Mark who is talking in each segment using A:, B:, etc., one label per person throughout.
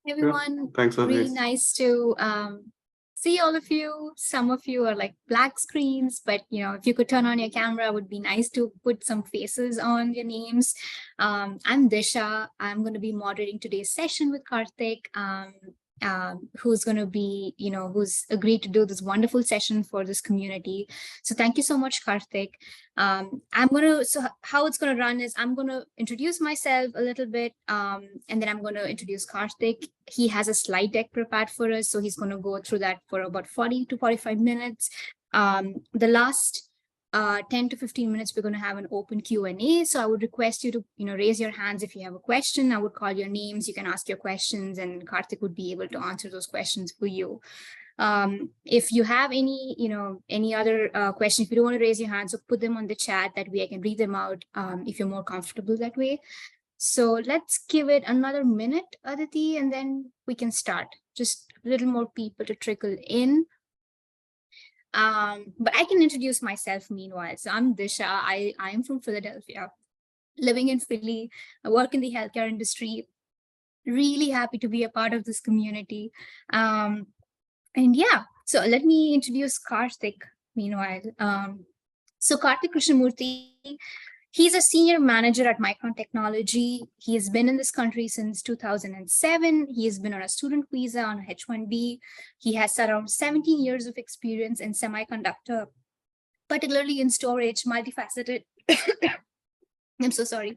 A: Good.
B: Everyone.
A: Thanks,
B: Really
A: Ajay.
B: nice to see all of you. Some of you are like black screens, but if you could turn on your camera, it would be nice to put some faces on your names. I'm Disha. I'm going to be moderating today's session with Karthik. Who's going to be, who's agreed to do this wonderful session for this community. So thank you so much, Karthik. So how it's going to run is I'm going to introduce myself a little bit, and then I'm going to introduce Karthik. He has a slide deck prepared for us, so he's going to go through that for about 40 to 45 minutes. The last 10 to 15 minutes, we're going to have an open Q&A. So I would request you to, raise your hands if you have a question. I would call your names. You can ask your questions, and Karthik would be able to answer those questions for you. If you have any other questions, if you don't want to raise your hands, so put them on the chat. That way I can read them out if you're more comfortable that way. So let's give it another minute, Aditi, and then we can start. Just a little more people to trickle in. But I can introduce myself meanwhile. So I'm Disha. I am from Philadelphia, living in Philly. I work in the healthcare industry. Really happy to be a part of this community. And yeah, so let me introduce Karthik meanwhile. So Karthik Krishnamoorthy, he's a senior manager at Micron Technology. He has been in this country since 2007. He has been on a student visa on a H-1B. He has around 17 years of experience in semiconductor, particularly in storage, multifaceted. I'm so sorry.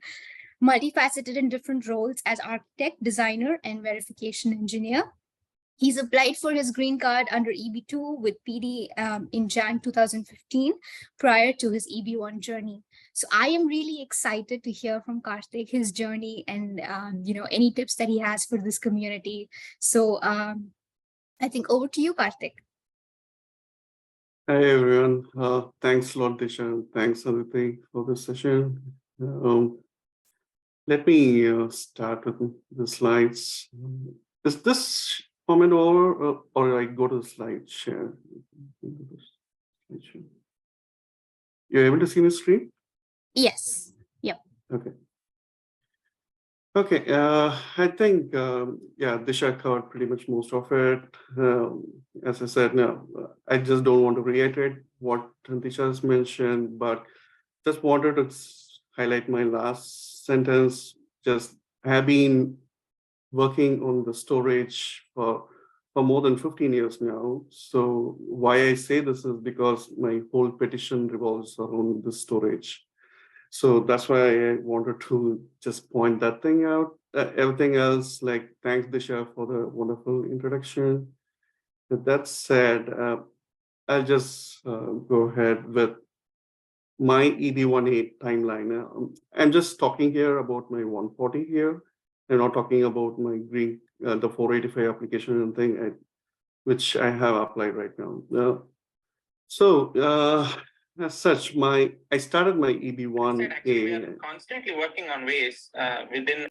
B: Multifaceted in different roles as architect, designer, and verification engineer. He's applied for his green card under EB2 with PD in Jan 2015, prior to his EB1 journey. So I am really excited to hear from Karthik, his journey, and any tips that he has for this community. So I think over to you, Karthik.
A: Hi, everyone. Thanks a lot, Disha, and thanks, Aditi, for this session. Let me start with the slides. Is this comment over, or I go to the slide share? You're able to see my screen?
B: Yes. Yep.
A: Okay. Okay, I think, Disha covered pretty much most of it. As I said, no, I just don't want to reiterate what Disha has mentioned, but just wanted to highlight my last sentence. Just have been working on the storage for more than 15 years now. So why I say this is because my whole petition revolves around the storage. So that's why I wanted to just point that thing out. Everything else, like, thanks, Disha, for the wonderful introduction. With that said, I'll just go ahead with my EB18 timeline. I'm just talking here about my 140 here. I'm not talking about my green, the 485 application and thing, which I have applied right now. As such, I started my EB1A.
C: Actually, we are constantly working on ways within.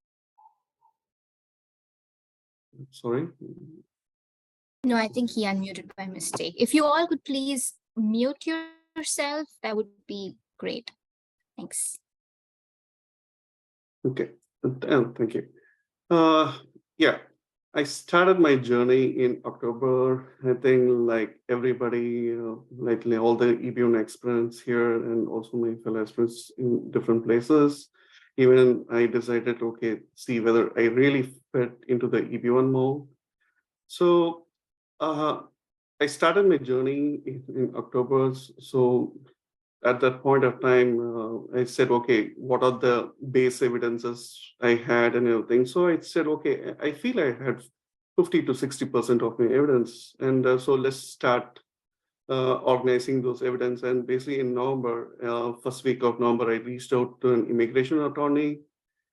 A: Sorry.
B: No, I think he unmuted by mistake. If you all could please mute yourself, that would be great. Thanks.
A: Okay. Thank you. Yeah. I started my journey in October. I think, like everybody, like all the EB1 experience here and also my fellow experience in different places, even I decided, okay, see whether I really fit into the EB1 mode. So I started my journey in October. So at that point of time, I said, okay, what are the base evidences I had and everything? So I said, okay, I feel I had 50 to 60% of my evidence. And so let's start organizing those evidence. And basically in November, first week of November, I reached out to an immigration attorney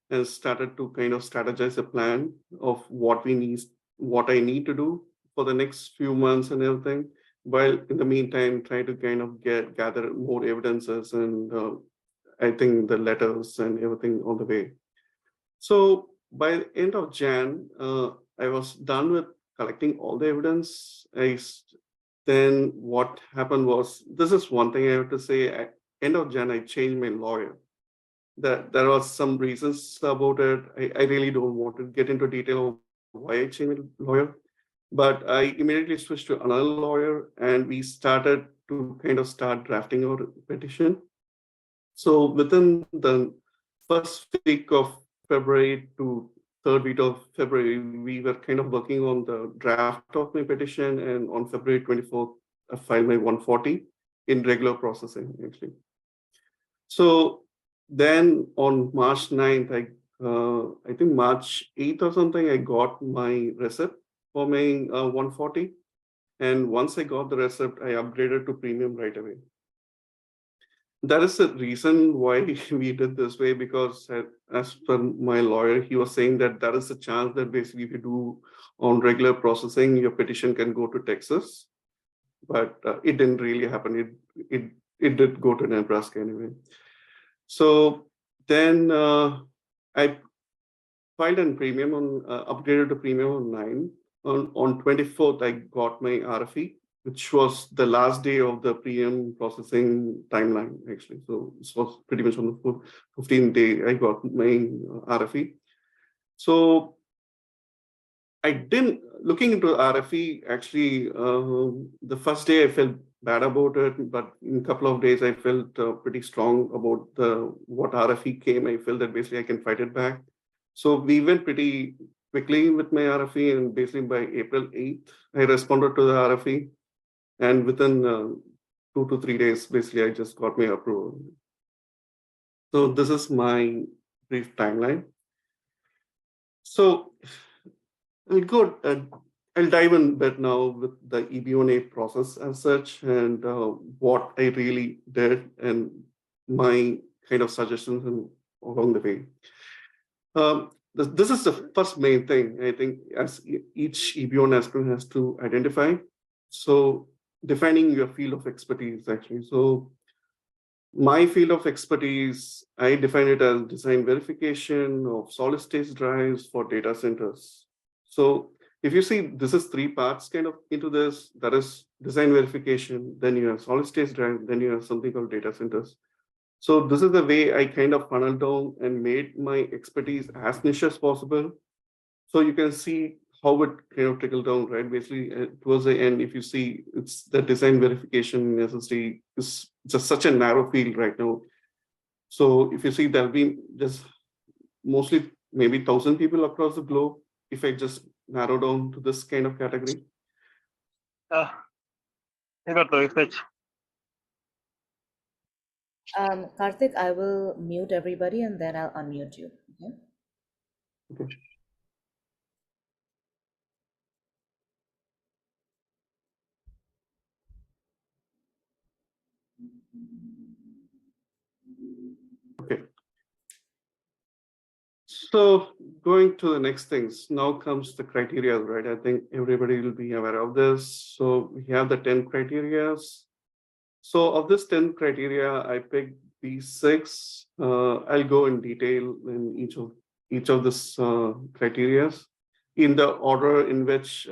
A: and started to kind of strategize a plan of what I need to do for the next few months and everything. While in the meantime, try to kind of gather more evidences and I think the letters and everything on the way. So by the end of Jan, I was done with collecting all the evidence. Then what happened was, this is one thing I have to say, at end of Jan, I changed my lawyer. There was some reasons about it. I really don't want to get into detail of why I changed lawyer, but I immediately switched to another lawyer, and we started to kind of start drafting our petition. So within the first week of February to third week of February, we were kind of working on the draft of my petition, and on February 24th, I filed my 140 in regular processing, actually. So then on March 9th, I think March 8th or something, I got my receipt for my 140. And once I got the receipt, I upgraded to premium right away. That is the reason why we did this way, because as per my lawyer, he was saying that there is a chance that basically if you do on regular processing, your petition can go to Texas, but it didn't really happen. It did go to Nebraska anyway. So then I filed in premium on upgraded to premium on 9. On 24th, I got my RFE, which was the last day of the premium processing timeline, actually. So this was pretty much on the 15th day I got my RFE. So I didn't, looking into RFE, actually, the first day I felt bad about it, but in a couple of days I felt pretty strong about what RFE came. I felt that basically I can fight it back. So we went pretty quickly with my RFE, and basically by April 8th, I responded to the RFE, and within 2 to 3 days, basically I just got my approval. So this is my brief timeline. So I'll dive in a bit now with the EB1A process as such, and what I really did and my kind of suggestions and along the way. This is the first main thing, I think, as each EB1 aspirant has to identify. So defining your field of expertise, actually. So my field of expertise, I define it as design verification of solid state drives for data centers. So if you see, this is 3 parts kind of into this. That is design verification, then you have solid state drive, then you have something called data centers. So this is the way I kind of funneled down and made my expertise as niche as possible. So you can see how it kind of trickled down, right? Basically, towards the end, if you see, it's the design verification necessity is just such a narrow field right now. So if you see, there'll be just mostly maybe 1,000 people across the globe if I just narrow down to this kind of category.
C: You got the research.
D: Karthik, I will mute everybody and then I'll unmute you. Okay.
A: Okay. Okay. So going to the next things, now comes the criteria, right? I think everybody will be aware of this. So we have the 10 criteria. So of this 10 criteria, I picked these 6. I'll go in detail in each of this criteria in the order in which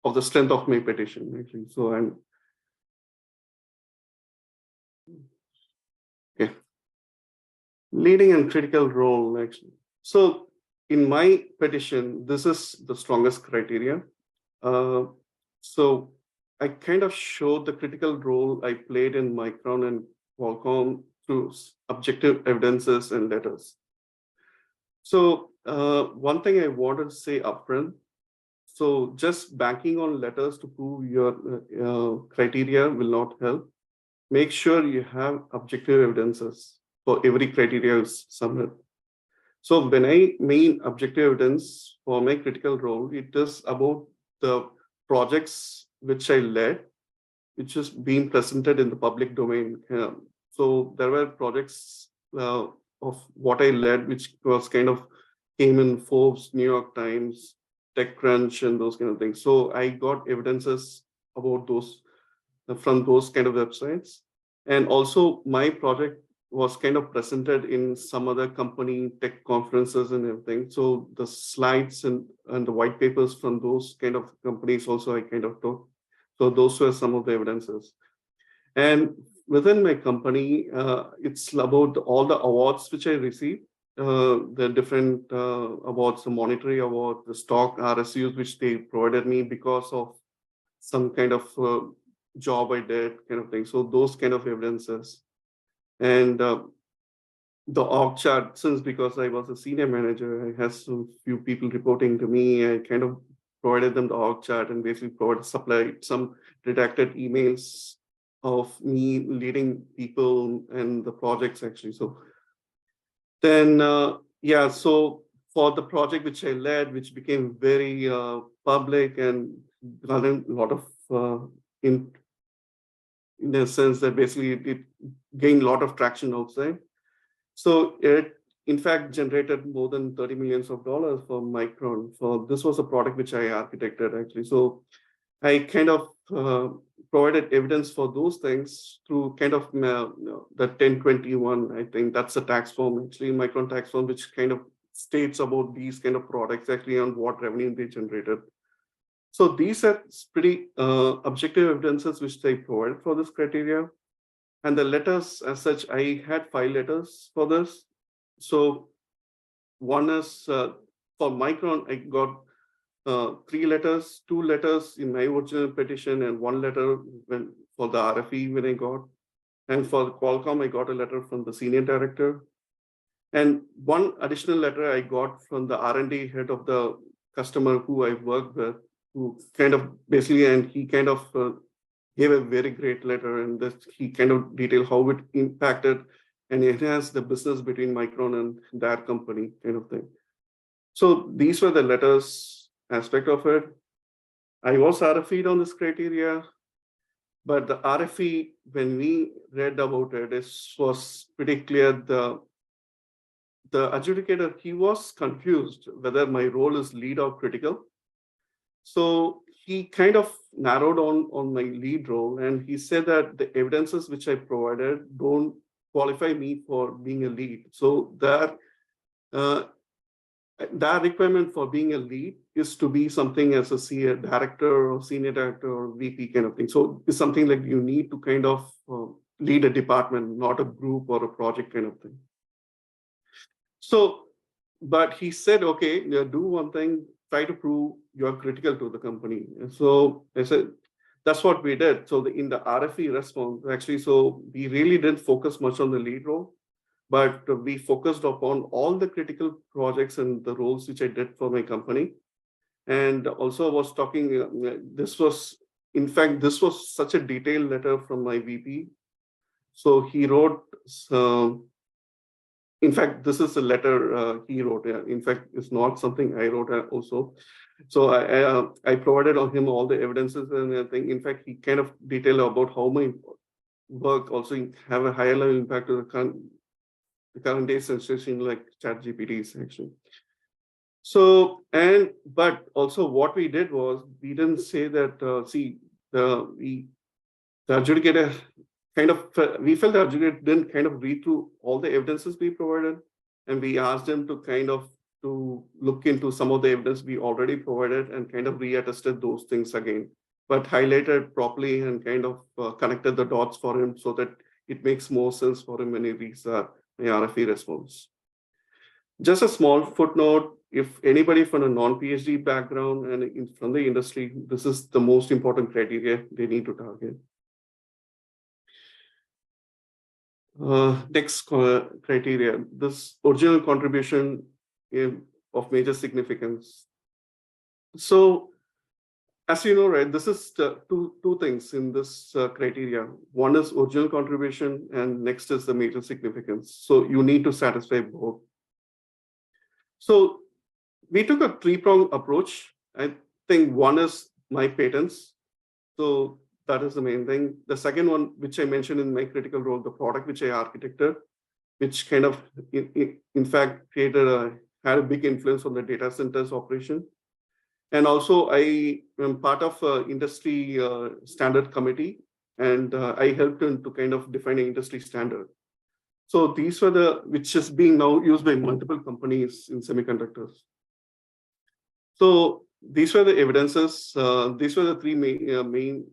A: of the strength of my petition, actually. So I'm okay. Leading and critical role, actually. So in my petition, this is the strongest criteria. So I kind of showed the critical role I played in Micron and Qualcomm through objective evidences and letters. So one thing I wanted to say upfront, so just banking on letters to prove your criteria will not help. Make sure you have objective evidences for every criteria you submit. So when I mean objective evidence for my critical role, it is about the projects which I led, which is being presented in the public domain. So there were projects of what I led, which was kind of came in Forbes, New York Times, TechCrunch, and those kind of things. So I got evidences about those from those kind of websites. And also my project was kind of presented in some other company tech conferences and everything. So the slides and the white papers from those kind of companies also I kind of took. So those were some of the evidences. And within my company, it's about all the awards which I received the different awards, the monetary award, the stock RSUs, which they provided me because of some kind of job I did, kind of thing. So those kind of evidences. And the org chart, since because I was a senior manager, I had some few people reporting to me. I kind of provided them the org chart and basically supplied some redacted emails of me leading people and the projects actually. So then, yeah, so for the project which I led, which became very public and got a lot of in a sense that basically it gained a lot of traction outside. So it, in fact, generated more than $30 million for Micron. For this was a product which I architected actually. So I kind of provided evidence for those things through kind of the 1021. I think that's a tax form actually, Micron tax form, which kind of states about these kind of products actually on what revenue they generated. So these are pretty objective evidences which they provide for this criteria. And the letters as such, I had 5 letters for this. So one is for Micron, I got 3 letters, 2 letters in my original petition and 1 letter for the RFE when I got. And for Qualcomm, I got a letter from the senior director. And 1 additional letter I got from the R&D head of the customer who I worked with, who kind of basically, and he kind of gave a very great letter, and that he kind of detailed how it impacted and enhanced the business between Micron and their company, kind of thing. So these were the letters aspect of it. I was RFE'd on this criteria, but the RFE, when we read about it, it was pretty clear. The adjudicator, he was confused whether my role is lead or critical. So he kind of narrowed on my lead role, and he said that the evidences which I provided don't qualify me for being a lead. So that requirement for being a lead is to be something as a director or senior director or VP kind of thing. So it's something like you need to kind of lead a department, not a group or a project kind of thing. So, but he said, okay, do one thing, try to prove you're critical to the company. And so I said, that's what we did. So in the RFE response, actually, so we really didn't focus much on the lead role, but we focused upon all the critical projects and the roles which I did for my company. And also I was talking, this was such a detailed letter from my VP. So he wrote, in fact, this is a letter he wrote. In fact, it's not something I wrote also. So I provided on him all the evidences and everything. In fact, he kind of detailed about how my work also have a higher level impact to the current day sensation like ChatGPTs actually. So, but also what we did was we didn't say that, the adjudicator kind of, we felt the adjudicator didn't kind of read through all the evidences we provided, and we asked them to kind of to look into some of the evidence we already provided and kind of reattested those things again, but highlighted properly and kind of connected the dots for him so that it makes more sense for him when he reads the RFE response. Just a small footnote, if anybody from a non-PhD background and from the industry, this is the most important criteria they need to target. Next criteria, this original contribution of major significance. So, as you know, right, this is the two things in this criteria. One is original contribution, and next is the major significance. So you need to satisfy both. So we took a 3-pronged approach. I think one is my patents. So that is the main thing. The second one, which I mentioned in my critical role, the product which I architected, which kind of, in fact, had a big influence on the data centers operation. And also, I am part of an industry standard committee, and I helped them to kind of define an industry standard. So these were which is being now used by multiple companies in semiconductors. So these were the evidences. These were the 3 main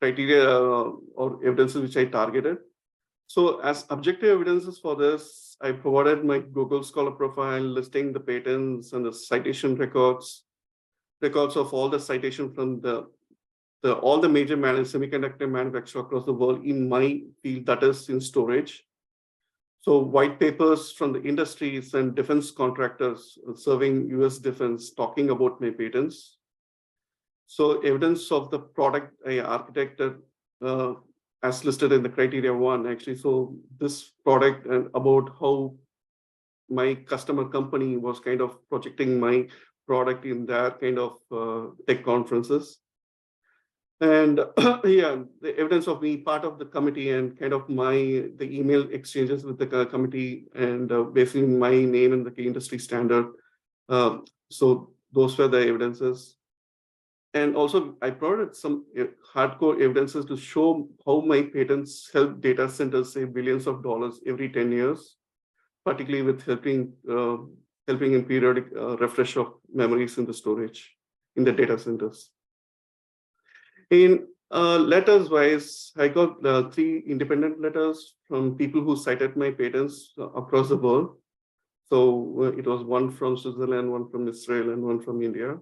A: criteria or evidences which I targeted. So as objective evidences for this, I provided my Google Scholar profile listing the patents and the citation records of all the citation from all the major semiconductor manufacturers across the world in my field, that is in storage. So white papers from the industries and defense contractors serving US defense talking about my patents. So evidence of the product I architected as listed in the criteria 1, actually. So this product and about how my customer company was kind of projecting my product in their kind of tech conferences. And yeah, the evidence of me part of the committee and kind of the email exchanges with the committee and basically my name and the industry standard. So those were the evidences. And also I provided some hardcore evidences to show how my patents help data centers save billions of dollars every 10 years, particularly with helping in periodic refresh of memories in the storage in the data centers. In letters wise, I got 3 independent letters from people who cited my patents across the world. So it was one from Switzerland, one from Israel, and one from India.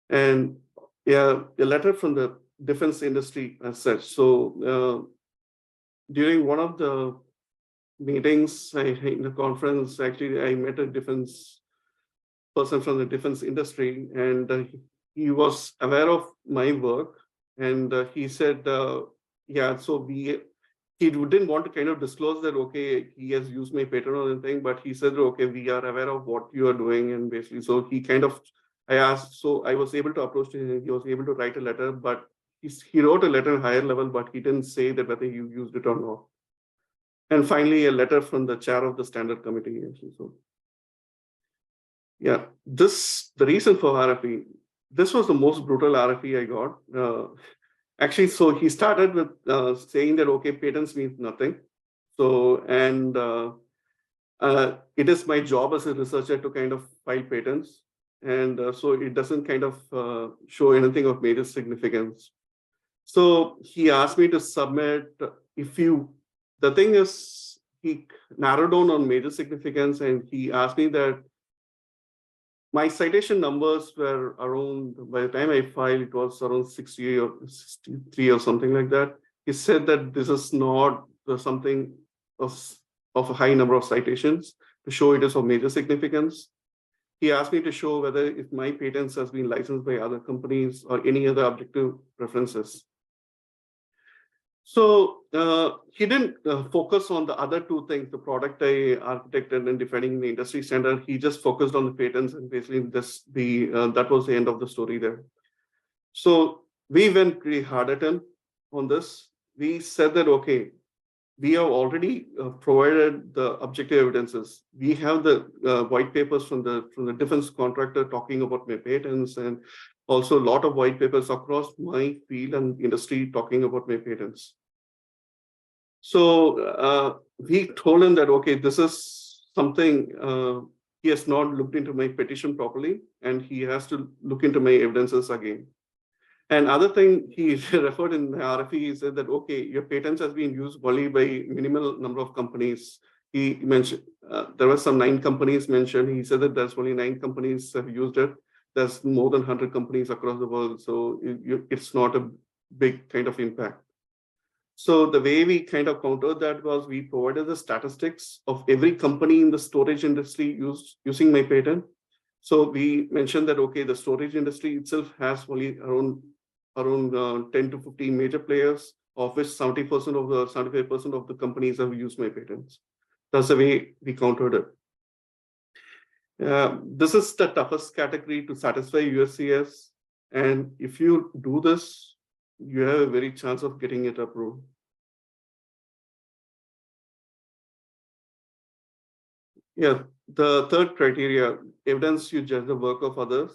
A: And yeah, a letter from the defense industry as such. So during one of the meetings in the conference, actually, I met a defense person from the defense industry, and he was aware of my work. And he said, yeah, so he didn't want to kind of disclose that, okay, he has used my patent or anything, but he said, okay, we are aware of what you are doing. And basically, so he kind of, I asked, so I was able to approach him, he was able to write a letter, but he wrote a letter higher level, but he didn't say that whether you used it or not. And finally, a letter from the chair of the standard committee. Actually. So yeah, the reason for RFE, this was the most brutal RFE I got. Actually, so he started with saying that, okay, patents means nothing. So, and it is my job as a researcher to kind of file patents. And so it doesn't kind of show anything of major significance. So he asked me to submit the thing is, he narrowed down on major significance and he asked me that my citation numbers were around, by the time I filed, it was around 60 or 63 or something like that. He said that this is not something of a high number of citations to show it is of major significance. He asked me to show whether if my patents has been licensed by other companies or any other objective references. So he didn't focus on the other 2 things, the product I architected and defining the industry standard. He just focused on the patents and basically that was the end of the story there. So we went pretty hard at him on this. We said that, okay, we have already provided the objective evidences. We have the white papers from the defense contractor talking about my patents, and also a lot of white papers across my field and industry talking about my patents. So we told him that, okay, this is something he has not looked into my petition properly, and he has to look into my evidences again. And other thing he referred in the RFE, he said that, okay, your patents has been used only by minimal number of companies. He mentioned there were some 9 companies mentioned. He said that there's only 9 companies have used it. There's more than 100 companies across the world. So it's not a big kind of impact. So the way we kind of countered that was we provided the statistics of every company in the storage industry using my patent. So we mentioned that, okay, the storage industry itself has only around 10 to 15 major players, of which 70% of the 75% of the companies have used my patents. That's the way we countered it. This is the toughest category to satisfy USCS. And if you do this, you have a very chance of getting it approved. Yeah, the third criteria, evidence you judge the work of others.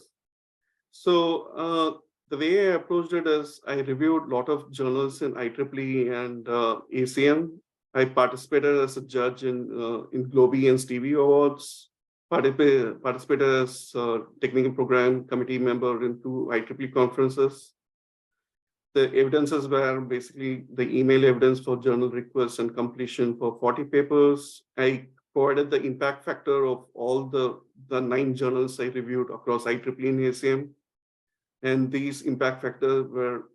A: So the way I approached it is I reviewed a lot of journals in IEEE and ACM. I participated as a judge in Globee and Stevie Awards, participated as technical program committee member in 2 IEEE conferences. the evidences were basically the email evidence for journal requests and completion for 40 papers. I provided the impact factor of all the 9 journals I reviewed across IEEE and ACM. And these impact factors were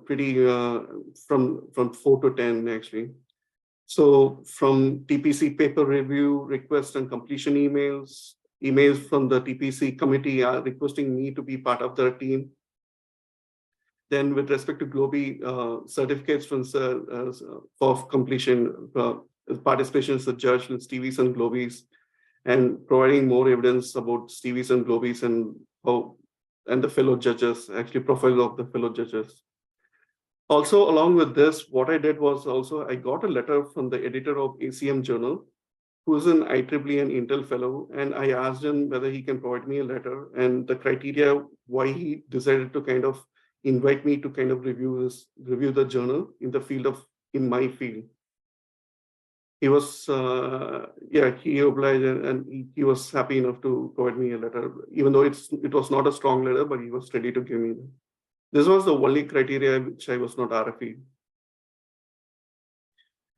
A: pretty from 4 to 10 actually. So from TPC paper review, request and completion emails from the TPC committee are requesting me to be part of their team. Then with respect to Globee, certificates from for completion, participation as a judge with Stevies and Globies, and providing more evidence about Stevies and Globies and the fellow judges, actually profile of the fellow judges. Also, along with this, what I did was also I got a letter from the editor of ACM Journal, who's an IEEE and Intel fellow, and I asked him whether he can provide me a letter and the criteria why he decided to kind of invite me to kind of review the journal in my field. He was he obliged, and he was happy enough to provide me a letter, even though it was not a strong letter, but he was ready to give me that. This was the only criteria which I was not RFE.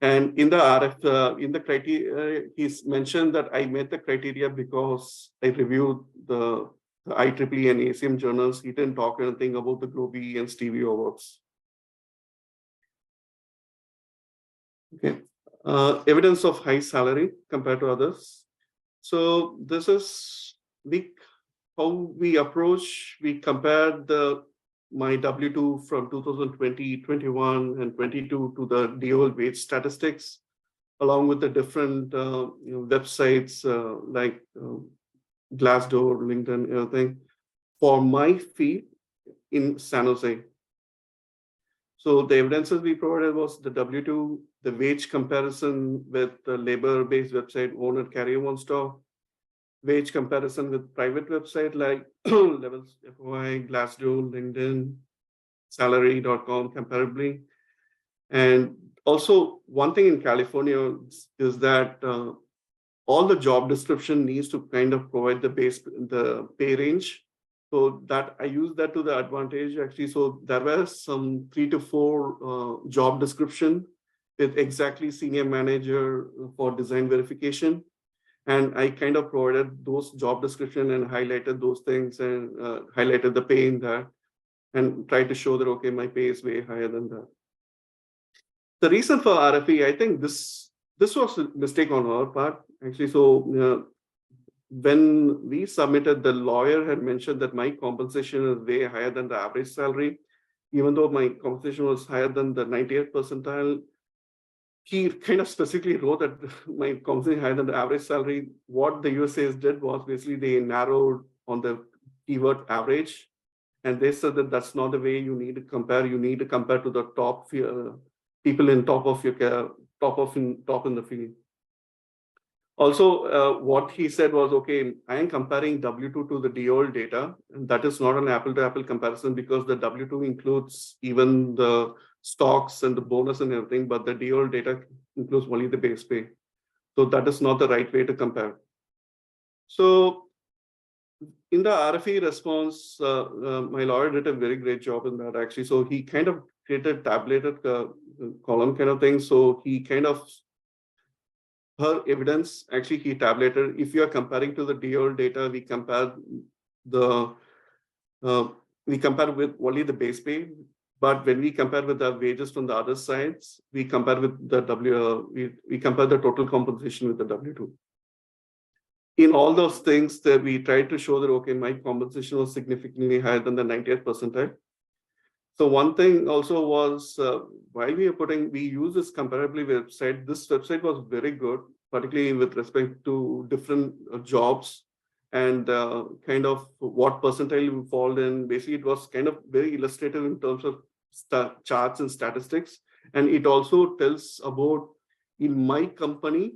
A: And in the criteria, he's mentioned that I met the criteria because I reviewed the IEEE and ACM journals. He didn't talk anything about the Globee and Stevie awards. Okay. Evidence of high salary compared to others. So this is how we approach. We compared my W2 from 2020, 21, and 22 to the DOL wage statistics, along with the different websites like Glassdoor, LinkedIn, everything, for my field in San Jose. So the evidences we provided was the W2, the wage comparison with the labor-based website Own and Carry One Stop, wage comparison with private website like Levels FOI, Glassdoor, LinkedIn, salary.com comparably. And also one thing in California is that all the job description needs to kind of provide the pay range. So that I use that to the advantage actually. So there were some 3 to 4 job description with exactly senior manager for design verification. And I kind of provided those job description and highlighted those things and highlighted the pay in that and tried to show that, okay, my pay is way higher than that. The reason for RFE, I think this was a mistake on our part actually. So when we submitted, the lawyer had mentioned that my compensation is way higher than the average salary, even though my compensation was higher than the 98th percentile. He kind of specifically wrote that my compensation higher than the average salary. What the USAs did was basically they narrowed on the keyword average, and they said that that's not the way you need to compare. You need to compare to the top people in top in the field. Also, what he said was, okay, I am comparing W2 to the DOL data, and that is not an apple-to-apple comparison because the W2 includes even the stocks and the bonus and everything, but the DOL data includes only the base pay. So that is not the right way to compare. So in the RFE response, my lawyer did a very great job in that actually. So he kind of created tabulated column kind of thing. So he kind of her evidence, actually he tabulated, if you are comparing to the DOL data, we compare with only the base pay, but when we compare with the wages from the other sides, we compare with the we compare the total compensation with the W2. In all those things that we tried to show that, okay, my compensation was significantly higher than the 90th percentile. So one thing also was while we use this comparably website, this website was very good, particularly with respect to different jobs and kind of what percentile we fall in. Basically, it was kind of very illustrative in terms of charts and statistics. And it also tells about in my company,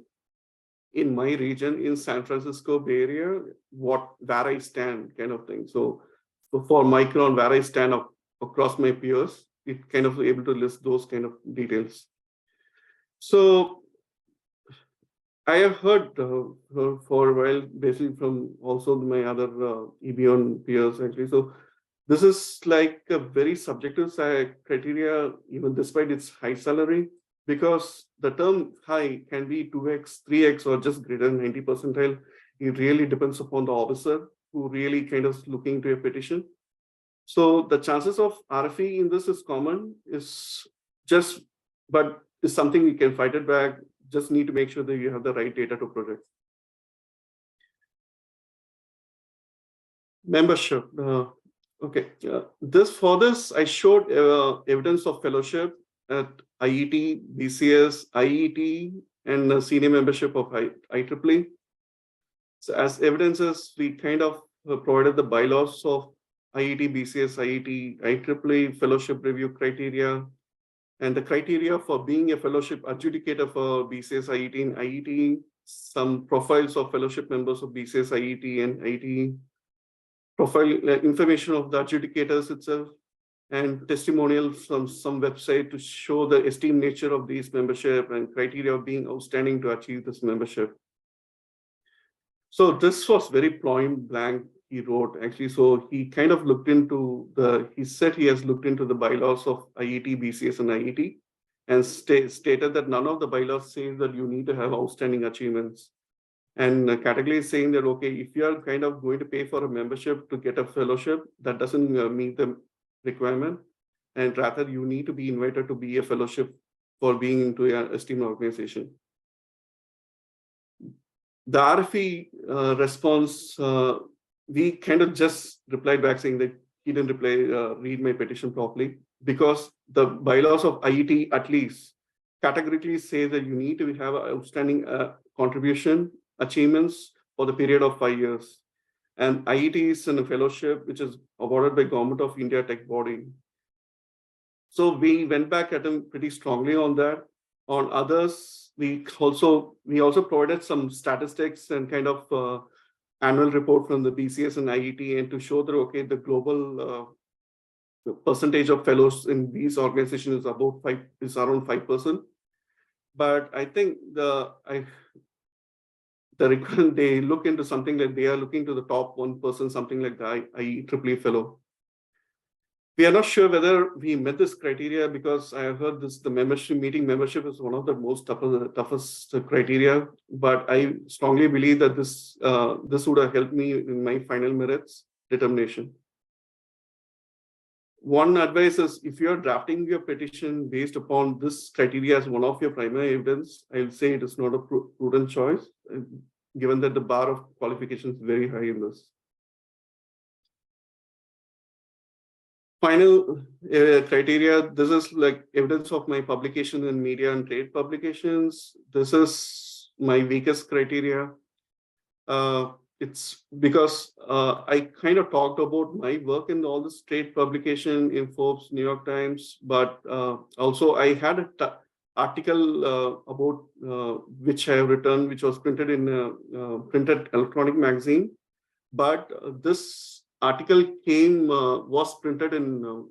A: in my region, in San Francisco Bay Area, where I stand kind of thing. So for Micron, where I stand up across my peers, it kind of able to list those kind of details. So I have heard for a while, basically from also my other EBON peers actually. So This is like a very subjective criteria, even despite its high salary, because the term high can be 2x, 3x, or just greater than 90 percentile. It really depends upon the officer who really kind of looking into a petition. So the chances of RFE in this is common, is just, but is something you can fight it back. Just need to make sure that you have the right data to project. Membership. Okay. For this, I showed evidence of fellowship at IET, BCS, IET, and senior membership of IEEE. So as evidences, we kind of provided the bylaws of IET, BCS, IET, IEEE fellowship review criteria, and the criteria for being a fellowship adjudicator for BCS, IET, and IET, some profiles of fellowship members of BCS, IET, and IET, profile information of the adjudicators itself, and testimonials from some website to show the esteemed nature of these membership and criteria of being outstanding to achieve this membership. So this was very point blank, he wrote actually. So he kind of looked into he said he has looked into the bylaws of IET, BCS, and IET, and stated that none of the bylaws say that you need to have outstanding achievements. And the category is saying that, okay, if you are kind of going to pay for a membership to get a fellowship, that doesn't meet the requirement. And rather, you need to be invited to be a fellowship for being into an esteemed organization. The RFE response, we kind of just replied back saying that he didn't read my petition properly, because the bylaws of IET at least categorically say that you need to have outstanding contribution achievements for the period of 5 years. And IET is in a fellowship which is awarded by Government of India tech body. So we went back at him pretty strongly on that. On others, we also provided some statistics and kind of annual report from the BCS and IET, and to show that, okay, the global percentage of fellows in these organizations is around 5%. But I think they look into something like they are looking to the top 1%, something like the IEEE fellow. We are not sure whether we met this criteria, because I have heard the membership is one of the toughest criteria. But I strongly believe that this would have helped me in my final merits determination. One advice is, if you are drafting your petition based upon this criteria as one of your primary evidence, I will say it is not a prudent choice, given that the bar of qualification is very high in this. Final criteria, this is like evidence of my publication in media and trade publications. This is my weakest criteria. It's because I kind of talked about my work in all this trade publication in Forbes, New York Times, but also I had an article about which I have written, which was printed in a printed electronic magazine. But this article was printed in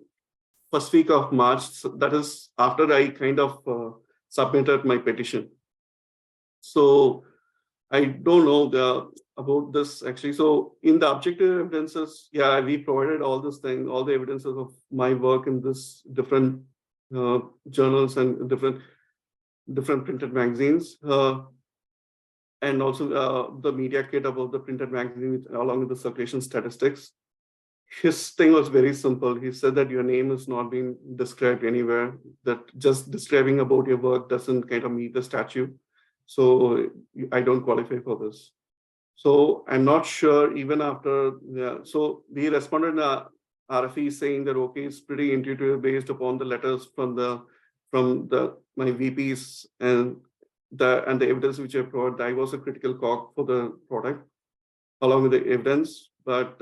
A: first week of March. So that is after I kind of submitted my petition. So I don't know about this actually. So in the objective evidences, yeah, we provided all this thing, all the evidences of my work in this different journals and different printed magazines. And also the media kit about the printed magazine, along with the circulation statistics. His thing was very simple. He said that your name is not being described anywhere, that just describing about your work doesn't kind of meet the statute. So I don't qualify for this. So I'm not sure even after, so we responded in a RFE saying that, okay, it's pretty intuitive based upon the letters from my VPs and the evidence which I provided. I was a critical cog for the product along with the evidence, but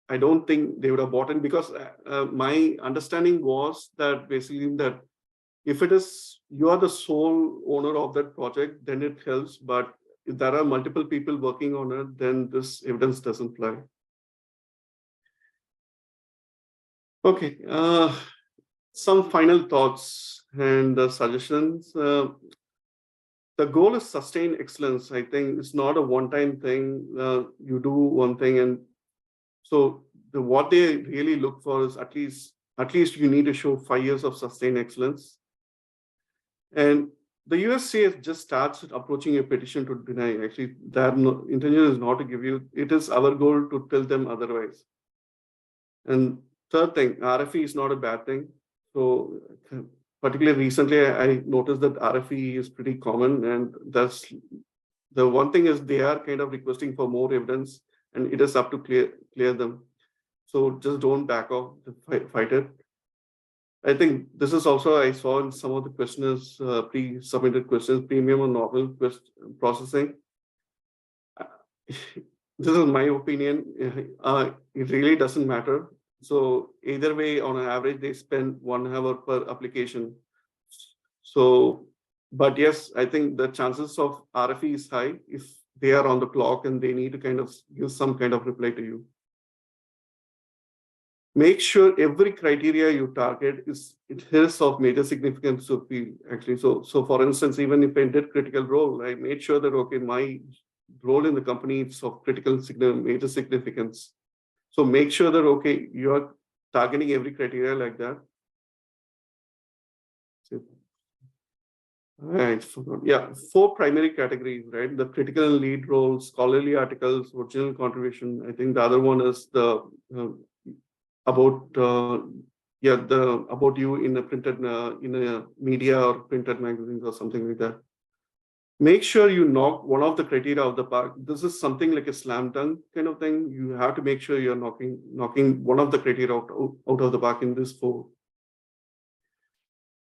A: I don't think they would have bought in, because my understanding was that basically that if it is you are the sole owner of that project, then it helps. But if there are multiple people working on it, then this evidence doesn't fly. Okay, some final thoughts and suggestions. The goal is sustained excellence. I think it's not a one-time thing. You do one thing, and so what they really look for is at least you need to show 5 years of sustained excellence. And the USCA just starts approaching a petition to deny. Actually, their intention is not to give you. It is our goal to tell them otherwise. And third thing, RFE is not a bad thing. So particularly recently, I noticed that RFE is pretty common, and that's the one thing is they are kind of requesting for more evidence, and it is up to clear them. So just don't back off, fight it. I think this is also, I saw in some of the questioners, pre-submitted questions, premium or normal processing. This is my opinion. It really doesn't matter. So either way, on an average, they spend 1 hour per application. So, but yes, I think the chances of RFE is high if they are on the clock and they need to kind of give some kind of reply to you. Make sure every criteria you target is of major significance to field, actually. So for instance, even if I did critical role, I made sure that, okay, my role in the company is of major significance. So make sure that, okay, you are targeting every criteria like that. Right. Yeah, 4 primary categories, right? The critical and lead roles, scholarly articles, original contribution. I think the other one is the about about you in a printed in a media or printed magazines or something like that. Make sure you knock one of the criteria out of the park. This is something like a slam dunk kind of thing. You have to make sure you're knocking one of the criteria out of the park in this 4.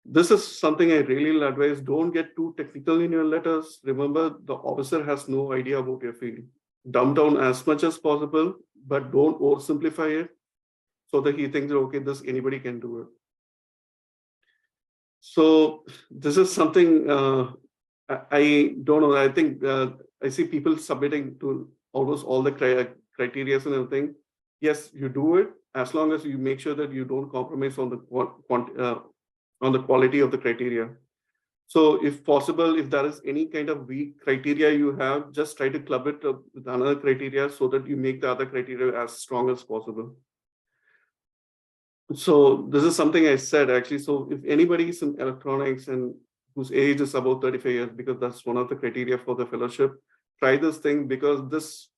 A: This is something I really will advise. Don't get too technical in your letters. Remember, the officer has no idea about your field. Dumb down as much as possible, but don't oversimplify it so that he thinks, okay, anybody can do it. So this is something I don't know. I think I see people submitting to almost all the criteria and everything. Yes, you do it as long as you make sure that you don't compromise on the quality of the criteria. So if possible, if there is any kind of weak criteria you have, just try to club it up with another criteria so that you make the other criteria as strong as possible. So this is something I said actually. So if anybody is in electronics and whose age is about 35 years, because that's one of the criteria for the fellowship, try this thing, because this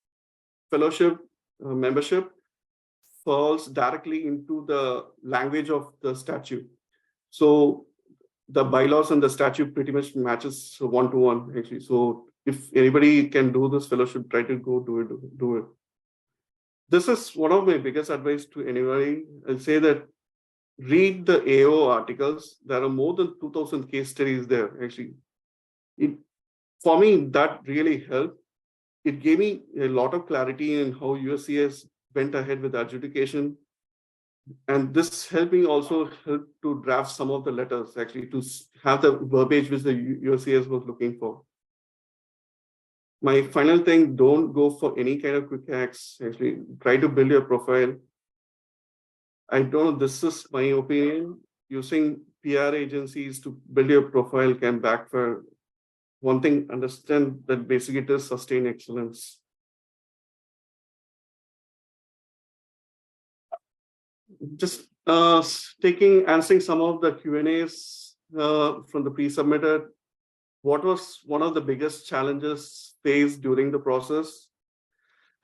A: fellowship membership falls directly into the language of the statute. So the bylaws and the statute pretty much matches 1-to-1 actually. So if anybody can do this fellowship, try to go do it. This is one of my biggest advice to anybody. I'll say that read the AO articles. There are more than 2,000 case studies there actually. For me, that really helped. It gave me a lot of clarity in how USCS went ahead with adjudication. And this helped me also help to draft some of the letters actually, to have the verbiage which the USCS was looking for. My final thing, don't go for any kind of quick hacks. Actually, try to build your profile. I don't know, this is my opinion. Using PR agencies to build your profile can backfire. One thing, understand that basically it is sustained excellence. Just answering some of the Q&As from the pre-submitted. What was one of the biggest challenges faced during the process?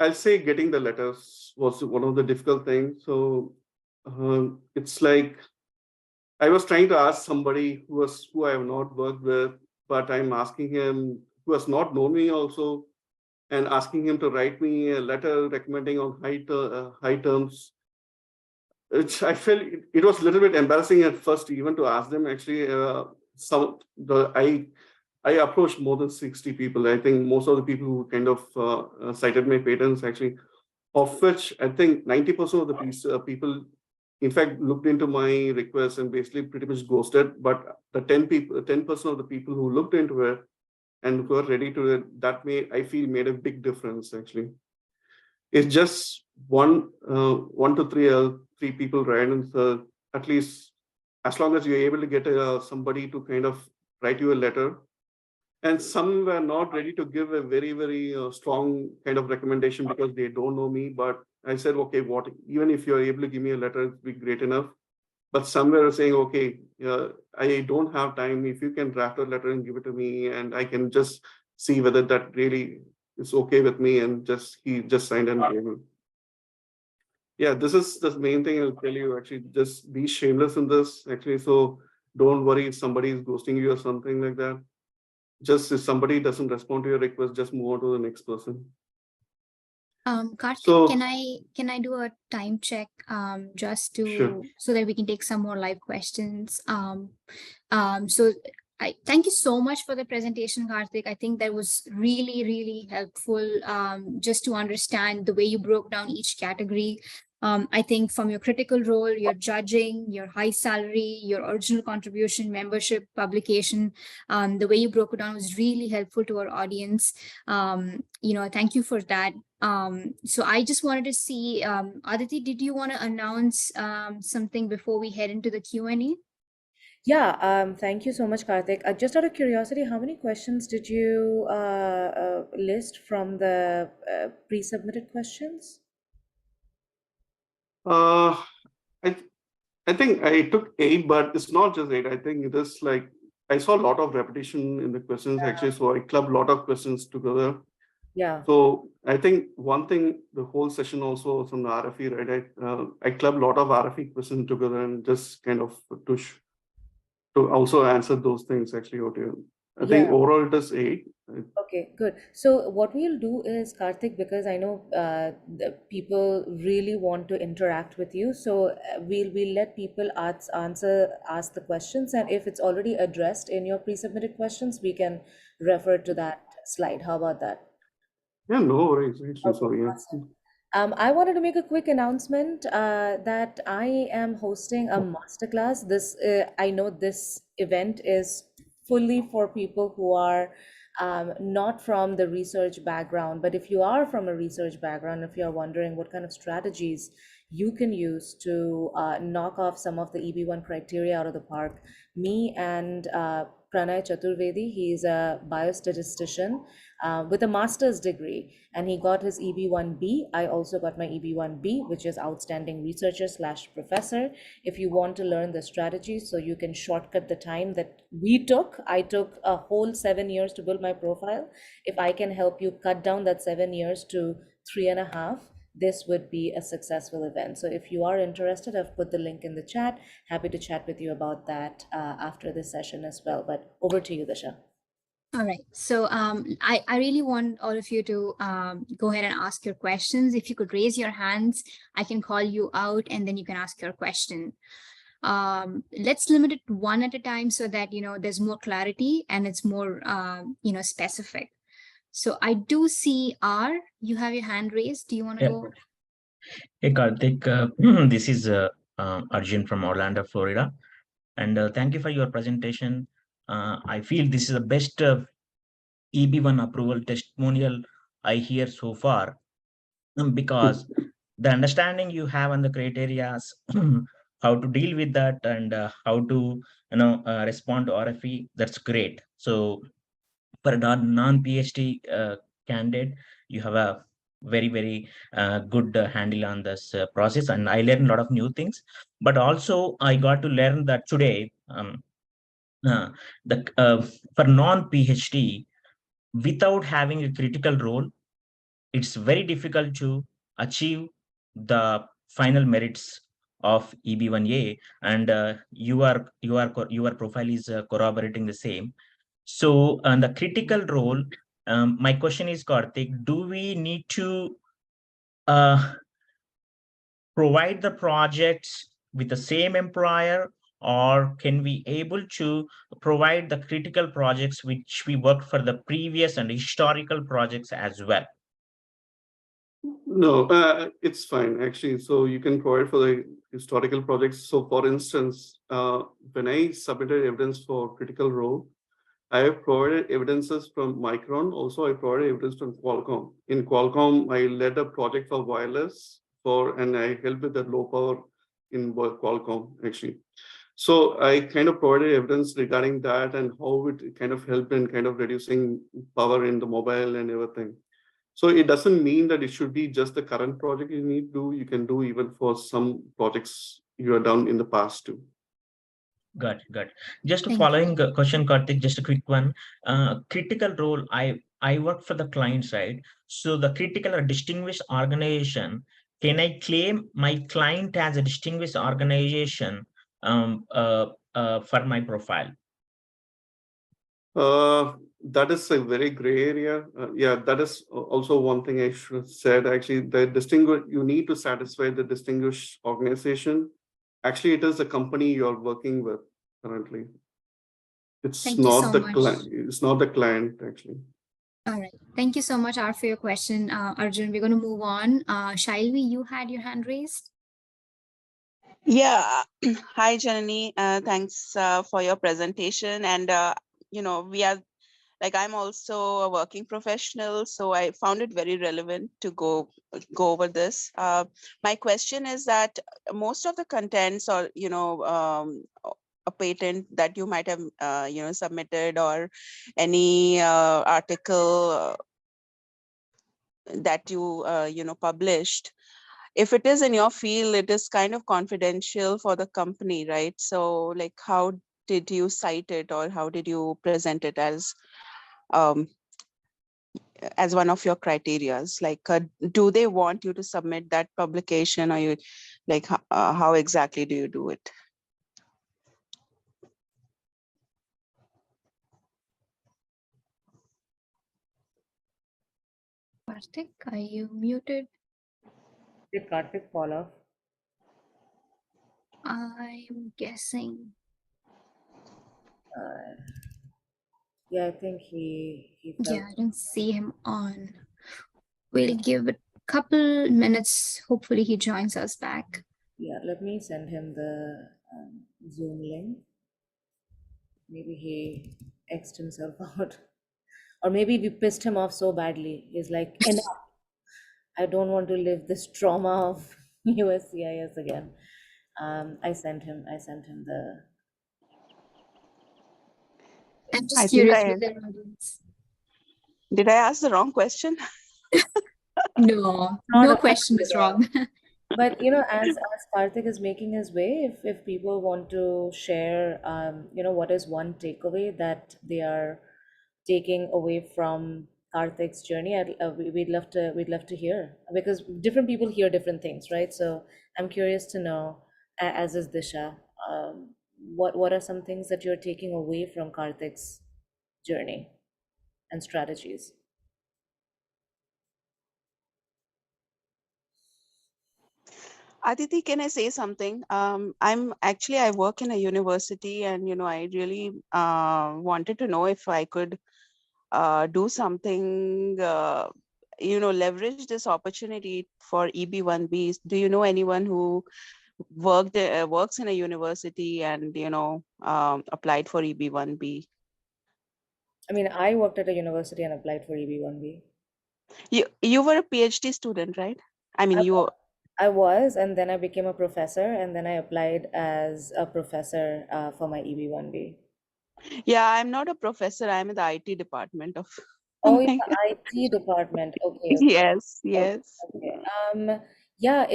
A: I'll say getting the letters was one of the difficult things. So it's like I was trying to ask somebody who I have not worked with, but I'm asking him, who has not known me also, and asking him to write me a letter recommending on high terms. I felt it was a little bit embarrassing at first, even to ask them. Actually, I approached more than 60 people. I think most of the people who kind of cited my patents, actually, of which I think 90% of the people, in fact, looked into my request and basically pretty much ghosted. But the 10% of the people who looked into it and who are ready to it, that I feel made a big difference. Actually, it's just one to three people, right? And so at least as long as you're able to get somebody to kind of write you a letter, And some were not ready to give a very, very strong kind of recommendation because they don't know me. But I said, okay, what, even if you're able to give me a letter, it'd be great enough. But some were saying, okay, I don't have time. If you can draft a letter and give it to me, and I can just see whether that really is okay with me, and he just signed and gave me. Yeah, this is the main thing I'll tell you. Actually, just be shameless in this. Actually, so don't worry if somebody is ghosting you or something like that. Just if somebody doesn't respond to your request, just move on to the next person.
B: Karthik,
A: So
B: can I do a time check just to
A: sure.
B: so that we can take some more live questions? So I thank you so much for the presentation, Karthik. I think that was really, really helpful just to understand the way you broke down each category. I think from your critical role, your judging, your high salary, your original contribution, membership, publication, the way you broke it down was really helpful to our audience. Thank you for that. So I just wanted to see, Aditi, did you want to announce something before we head into the Q&A?
D: Yeah, thank you so much, Karthik. Just out of curiosity, how many questions did you list from the pre-submitted questions?
A: Uh, I I think I took 8, but it's not just 8. I think it is like I saw a lot of repetition in the questions actually, so I clubbed a lot of questions together.
D: Yeah.
A: So I think one thing, the whole session also was on the RFE, right? I clubbed a lot of RFE questions together and just kind of to also answer those things actually. I think
D: Yeah.
A: overall it is 8.
D: Okay, good. So what we'll do is, Karthik, because I know the people really want to interact with you, so we'll let people ask the questions, and if it's already addressed in your pre-submitted questions, we can refer to that slide. How about that?
A: Yeah, no worries. Actually,
D: Okay,
A: so yeah.
D: awesome. I wanted to make a quick announcement that I am hosting a masterclass. I know this event is fully for people who are not from the research background, but if you are from a research background, if you're wondering what kind of strategies you can use to knock off some of the EB1 criteria out of the park, me and Pranay Chaturvedi, he's a biostatistician with a master's degree, and he got his EB1B. I also got my EB1B, which is outstanding researcher slash professor. If you want to learn the strategies so you can shortcut the time that I took a whole 7 years to build my profile. If I can help you cut down that 7 years to 3.5, this would be a successful event. So if you are interested, I've put the link in the chat. Happy to chat with you about that after this session as well. But over to you, Disha.
B: All right. So I really want all of you to go ahead and ask your questions. If you could raise your hands, I can call you out and then you can ask your question. Let's limit it one at a time so that, there's more clarity and it's more, specific. So I do see R, you have your hand raised. Do you want to go?
E: Hey Karthik, this is Arjun from Orlando, Florida, and thank you for your presentation. I feel this is the best EB1 approval testimonial I hear so far, because the understanding you have on the criteria, how to deal with that, and how to respond to RFE, that's great. So for a non-PhD candidate, you have a very good handle on this process, and I learned a lot of new things. But also I got to learn that today, uh, the for non-PhD, without having a critical role, it's very difficult to achieve the final merits of EB1A, and your profile is corroborating the same. So, the critical role, my question is, Karthik, do we need to uh, provide the projects with the same employer, or can we able to provide the critical projects which we worked for the previous and historical projects as well?
A: No, it's fine actually. So you can provide for the historical projects. So for instance, when I submitted evidence for critical role, I have provided evidences from Micron. Also, I provided evidence from Qualcomm. In Qualcomm, I led a project for wireless and I helped with the low power in Qualcomm actually. So I kind of provided evidence regarding that and how it kind of helped in kind of reducing power in the mobile and everything. So it doesn't mean that it should be just the current project you need to do. You can do even for some projects you have done in the past too.
E: Got it, got it. Just a
B: Thank you.
E: following question, Karthik, just a quick one. Critical role, I work for the client side. So the critical or distinguished organization, can I claim my client as a distinguished organization for my profile?
A: That is a very gray area. Yeah, that is also one thing I should said. Actually, the distinguish you need to satisfy the distinguished organization. Actually, it is the company you're working with currently. It's
B: Thank you
A: not
B: so
A: the
B: much.
A: client. It's not the client actually.
B: All right. Thank you so much, Art, for your question. Arjun, we're going to move on. Shailvi, you had your hand raised.
F: Yeah. Hi, Janani. Thanks for your presentation. And, we are I'm also a working professional, so I found it very relevant to go over this. My question is that most of the contents or, a patent that you might have, submitted or any article that you, published, if it is in your field, it is kind of confidential for the company, right? So how did you cite it or how did you present it um, as one of your criterias? Do they want you to submit that publication, or you how exactly do you do it?
B: Karthik, are you muted?
D: Did Karthik fall off?
B: I'm guessing.
D: Yeah, I think he fell.
B: Yeah, I don't see him on. We'll give it a couple minutes. Hopefully, he joins us back.
D: Yeah, let me send him the Zoom link. Maybe he X'd himself out. Or maybe we pissed him off so badly. He's like, enough. I don't want to live this trauma of USCIS again. I sent him the
B: I'm
F: I
B: just
F: think
B: curious with their audience.
F: did I ask the wrong question?
B: No,
D: Not
B: no
D: a
B: question
D: problem
B: is
D: at all.
B: wrong.
D: But as Karthik is making his way, if people want to share, what is one takeaway that they are taking away from Karthik's journey, we'd love to hear, because different people hear different things, right? So I'm curious to know, as is Disha, what are some things that you're taking away from Karthik's journey and strategies?
F: Aditi, can I say something? I work in a university, and I really wanted to know if I could do something, leverage this opportunity for EB1B. Do you know anyone who works in a university and applied for EB1B?
D: I mean, I worked at a university and applied for EB1B.
F: You were a PhD student, right? I mean,
D: I was, and then I became a professor, and then I applied as a professor for my EB1B.
F: Yeah, I'm not a professor. I'm in the IT department of.
D: Oh, yeah,
F: my-
D: IT department. Okay, okay.
F: Yes,
D: Okay,
F: yes.
D: okay. Yeah,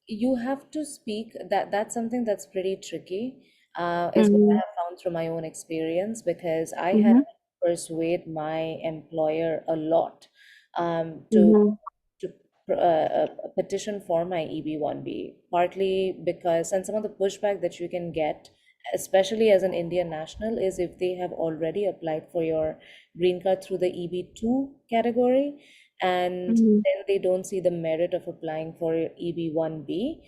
D: you have to speak. That's something that's pretty tricky, is what I
F: Mm-hmm.
D: have found through my own experience, because I had
F: Mm-hmm.
D: to persuade my employer a lot, to
F: Mm-hmm.
D: to petition for my EB1B, partly because, and some of the pushback that you can get, especially as an Indian national, is if they have already applied for your green card through the EB2 category, and
F: Mm-hmm.
D: then they don't see the merit of applying for your EB1B.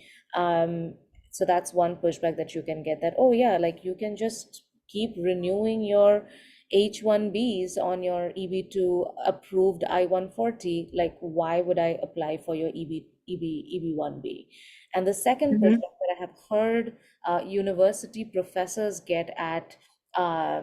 D: So that's one pushback that you can get, that, oh yeah, like you can just keep renewing your H1Bs on your EB2 approved I-140. Like, why would I apply for your EB1B? And the second
F: Mm-hmm.
D: pushback that I have heard university professors get at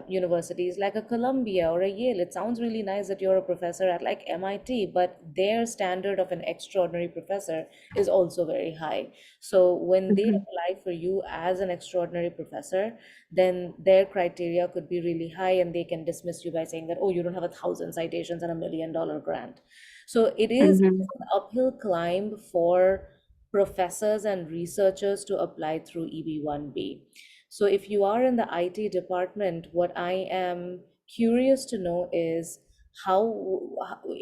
D: universities like a Columbia or a Yale. It sounds really nice that you're a professor at like MIT, but their standard of an extraordinary professor is also very high. So when they
F: Mhm.
D: apply for you as an extraordinary professor, then their criteria could be really high and they can dismiss you by saying that, oh, you don't have 1,000 citations and $1 million grant. So it is
F: Mhm.
D: an uphill climb for professors and researchers to apply through EB1B. So if you are in the IT department, what I am curious to know is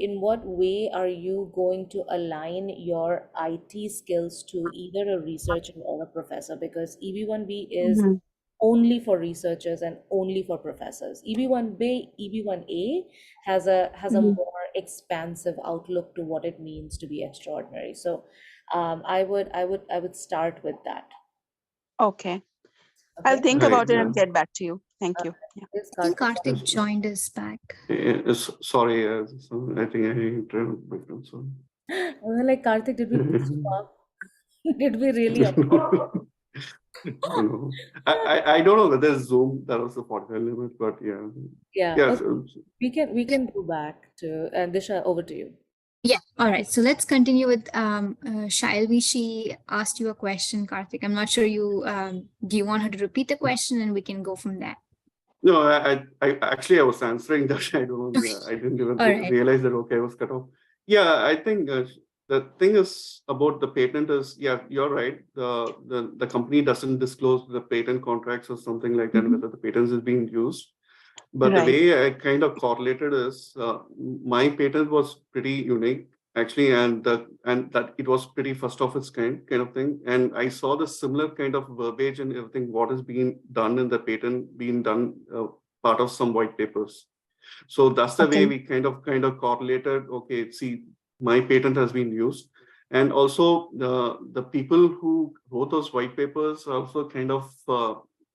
D: in what way are you going to align your IT skills to either a researcher or a professor? Because EB1B is
F: Mhm.
D: only for researchers and only for professors. EB1B, EB1A has a
F: Mhm.
D: more expansive outlook to what it means to be extraordinary. So I would start with that.
F: Okay. I'll
D: Okay.
F: think
A: Hi.
F: about it and get back to you. Thank you. Yeah.
D: Yes,
B: I think
D: Karthik.
B: Karthik joined us back.
A: Sorry, so I think I interrupted my friend, sorry.
D: I was like, Karthik, did we piss you off? Did we really upset?
A: No. I don't know whether Zoom that was the 45 limit, but yeah.
D: Yeah.
A: Yes.
D: Okay. We can go back to Disha, over to you.
B: Yeah. All right. So let's continue with Shailvi. She asked you a question, Karthik. I'm not sure do you want her to repeat the question and we can go from there.
A: No, I actually I was answering that. I don't know. I didn't even
B: All right.
A: realize that. Okay, I was cut off. Yeah, I think the thing is about the patent is, yeah, you're right. The company doesn't disclose the patent contracts or something like that,
B: Mhm.
A: whether the patents is being used. But the
F: Right.
A: way I kind of correlated is my patent was pretty unique actually, and that it was pretty first of its kind of thing. And I saw the similar kind of verbiage and everything what is being done in the patent being done part of some white papers. So that's the way
F: Okay.
A: we kind of correlated. Okay, see, my patent has been used, and also the people who wrote those white papers also kind of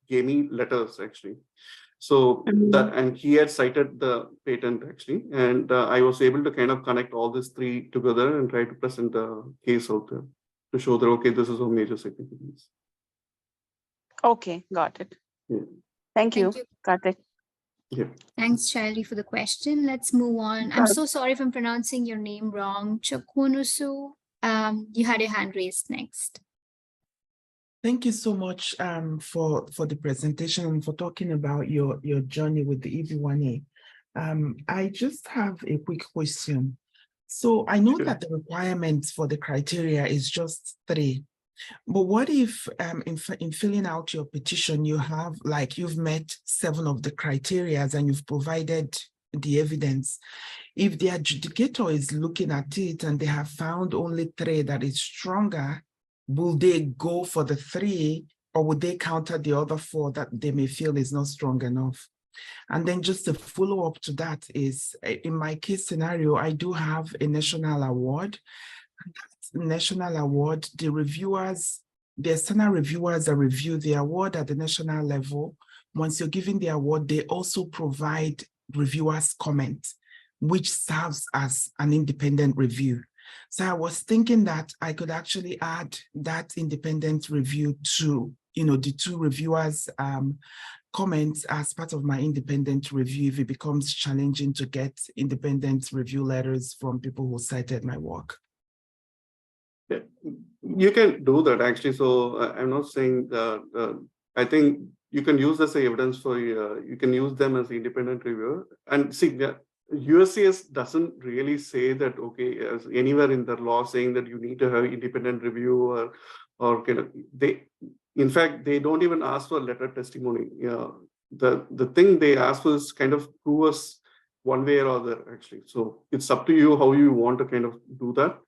A: gave me letters actually. So
F: Mhm.
A: that, and he had cited the patent actually, and I was able to kind of connect all these three together and try to present the case out there to show that okay, this is a major significance.
F: Okay, got it.
A: Yeah.
F: Thank
B: Thank
F: you,
B: you.
F: Karthik.
A: Yeah.
B: Thanks, Shailvi, for the question. Let's move on. I'm so sorry if I'm pronouncing your name wrong. Chakunusu, you had your hand raised next.
G: Thank you so much for the presentation and for talking about your journey with the EB1A. I just have a quick question. So I know
A: Sure.
G: that the requirements for the criteria is just 3, but what if in filling out your petition, you've met 7 of the criterias and you've provided the evidence? If the adjudicator is looking at it and they have found only 3 that is stronger, will they go for the 3 or would they counter the other 4 that they may feel is not strong enough? And then just a follow-up to that is, in my case scenario, I do have a national award. That national award, the external reviewers that review the award at the national level, once you're giving the award, they also provide reviewers' comment, which serves as an independent review. So I was thinking that I could actually add that independent review to, the 2 reviewers' comments as part of my independent review if it becomes challenging to get independent review letters from people who cited my work.
A: Yeah, you can do that actually. So I'm not saying that. I think you can use this as evidence for you can use them as independent reviewer. And see, the USCS doesn't really say that okay, as anywhere in the law saying that you need to have independent review or kind of they. In fact, they don't even ask for letter testimony. Yeah, the thing they ask for is kind of prove us one way or other actually. So it's up to you how you want to kind of do that.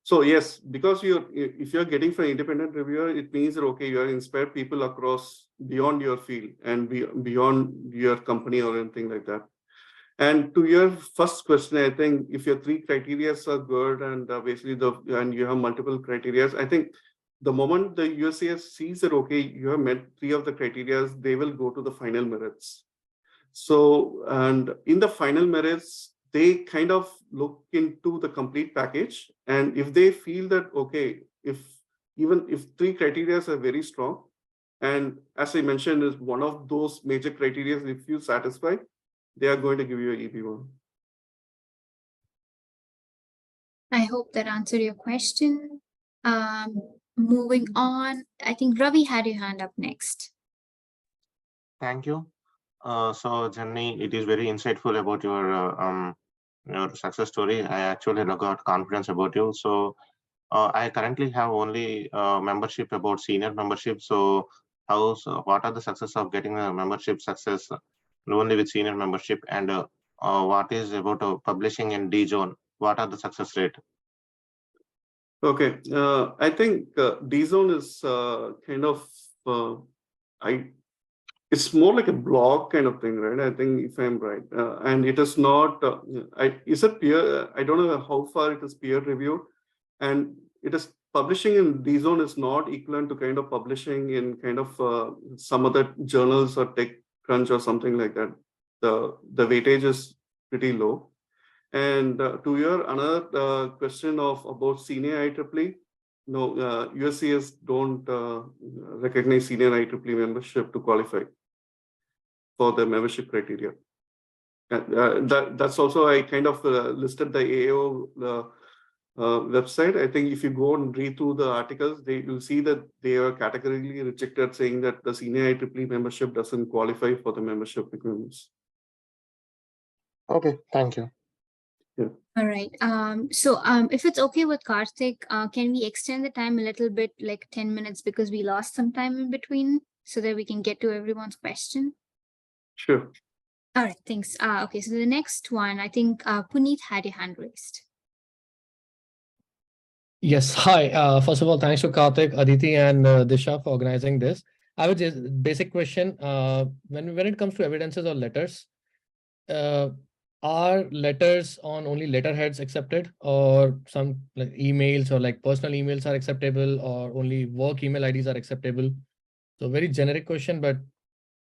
A: So yes, because if you're getting from independent reviewer, it means that okay, you are inspired people across beyond your field and beyond your company or anything like that. And to your first question, I think if your 3 criteria are good and basically and you have multiple criteria, I think the moment the USCS sees that okay, you have met 3 of the criteria, they will go to the final merits. So, and in the final merits, they kind of look into the complete package. And if they feel that, okay, even if 3 criteria are very strong, And as I mentioned, is one of those major criteria. If you satisfy, they are going to give you a EB1.
B: I hope that answered your question. Moving on, I think Ravi had your hand up next.
H: Thank you. So, Jenny, it is very insightful about your success story. I actually got confidence about you. So, I currently have only membership about senior membership. So, what are the success of getting a membership success only with senior membership, and what is about publishing in D zone? What are the success rate?
A: Okay, I think D-Zone is kind of it's more like a blog kind of thing, right? I think if I'm right, and it is not. Is it peer? I don't know how far it is peer reviewed, and it is publishing in D-Zone is not equivalent to kind of publishing in kind of some other journals or TechCrunch or something like that. The weightage is pretty low. And to your another question of about senior IEEE, no, USCS don't recognize senior IEEE membership to qualify for the membership criteria. That's also I kind of listed the AO website. I think if you go and read through the articles, you'll see that they are categorically rejected, saying that the senior IEEE membership doesn't qualify for the membership requirements.
H: Okay, thank you.
B: All right. If it's okay with Karthik, can we extend the time a little bit, like 10 minutes, because we lost some time in between, so that we can get to everyone's question?
A: Sure.
B: All right, thanks. Okay, so the next one, I think Puneet had your hand raised.
I: Yes, hi. First of all, thanks to Karthik, Aditi, and Disha for organizing this. I have a basic question. When it comes to evidences or letters, are letters on only letterheads accepted, or some like emails or like personal emails are acceptable, or only work email IDs are acceptable? So very generic question, but